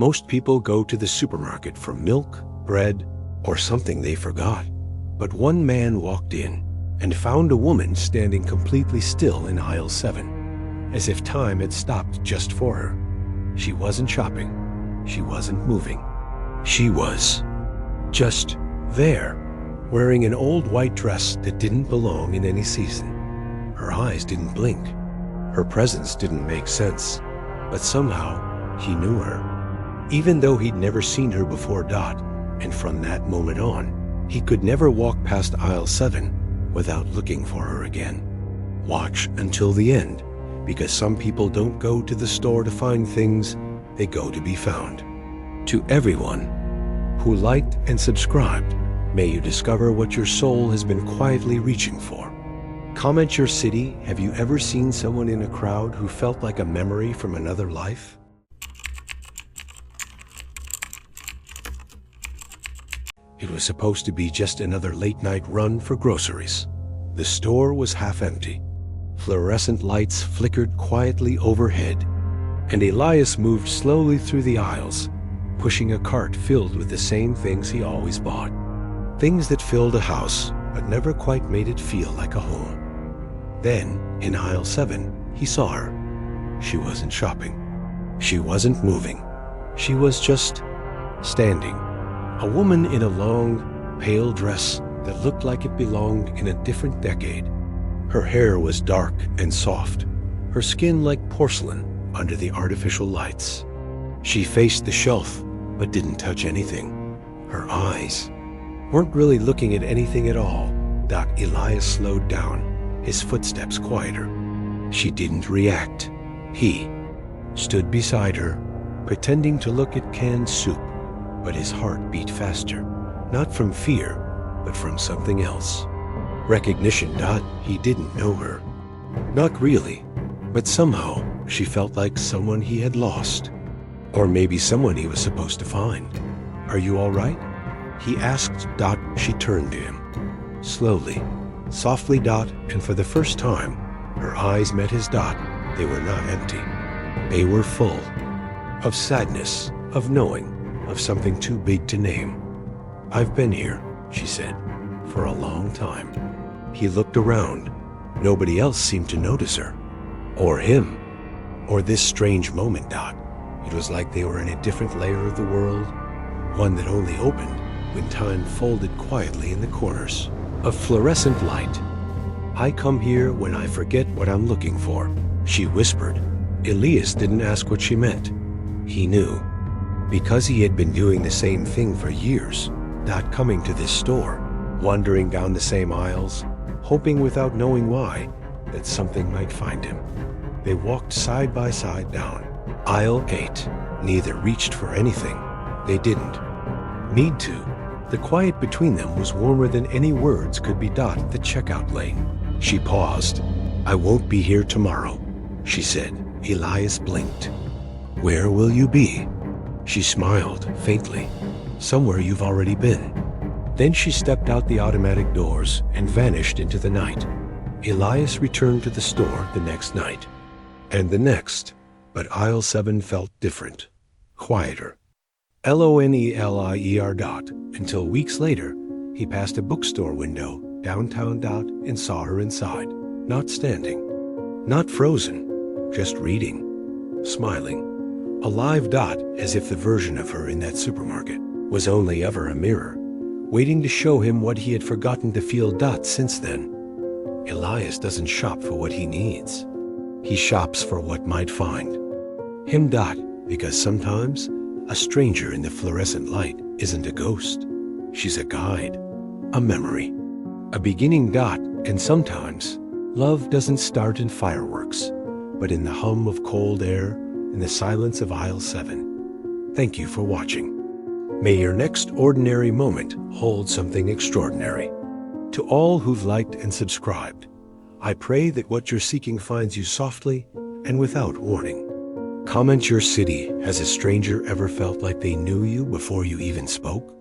Most people go to the supermarket for milk, bread, or something they forgot. But one man walked in and found a woman standing completely still in aisle 7, as if time had stopped just for her. She wasn't shopping. She wasn't moving. She was just there, wearing an old white dress that didn't belong in any season. Her eyes didn't blink. Her presence didn't make sense. But somehow, he knew her. Even though he'd never seen her before. And from that moment on, he could never walk past aisle 7 without looking for her again. Watch until the end, because some people don't go to the store to find things, they go to be found. To everyone who liked and subscribed, may you discover what your soul has been quietly reaching for. Comment your city. Have you ever seen someone in a crowd who felt like a memory from another life? It was supposed to be just another late-night run for groceries. The store was half empty. Fluorescent lights flickered quietly overhead, and Elias moved slowly through the aisles, pushing a cart filled with the same things he always bought. Things that filled a house, but never quite made it feel like a home. Then, in aisle 7, he saw her. She wasn't shopping. She wasn't moving. She was just standing. A woman in a long, pale dress that looked like it belonged in a different decade. Her hair was dark and soft, her skin like porcelain under the artificial lights. She faced the shelf, but didn't touch anything. Her eyes weren't really looking at anything at all. Elias slowed down, his footsteps quieter. She didn't react. He stood beside her, pretending to look at canned soup, but his heart beat faster, not from fear, but from something else. Recognition. He didn't know her. Not really, but somehow she felt like someone he had lost, or maybe someone he was supposed to find. Are you all right? He asked. She turned to him. Slowly, softly. And for the first time, her eyes met his. They were not empty. They were full of sadness, of knowing, of something too big to name. I've been here, she said, for a long time. He looked around. Nobody else seemed to notice her, or him, or this strange moment. It was like they were in a different layer of the world, one that only opened when time folded quietly in the corners of fluorescent light. I come here when I forget what I'm looking for, she whispered. Elias didn't ask what she meant. He knew, because he had been doing the same thing for years, coming to this store, wandering down the same aisles, hoping without knowing why that something might find him. They walked side by side down aisle 8. Neither reached for anything. They didn't need to. The quiet between them was warmer than any words could be. The checkout lane. She paused. I won't be here tomorrow, she said. Elias blinked. Where will you be? She smiled faintly. Somewhere you've already been. Then she stepped out the automatic doors and vanished into the night. Elias returned to the store the next night, and the next, but aisle 7 felt different, quieter. Lonelier. Until weeks later, he passed a bookstore window downtown. And saw her inside, not standing, not frozen, just reading, smiling. Alive. As if the version of her in that supermarket was only ever a mirror, waiting to show him what he had forgotten to feel. Since then, Elias doesn't shop for what he needs. He shops for what might find him. Because sometimes a stranger in the fluorescent light isn't a ghost. She's a guide, a memory, a beginning. And sometimes love doesn't start in fireworks, but in the hum of cold air, in the silence of aisle 7. Thank you for watching. May your next ordinary moment hold something extraordinary. To all who've liked and subscribed, I pray that what you're seeking finds you softly and without warning. Comment your city. Has a stranger ever felt like they knew you before you even spoke?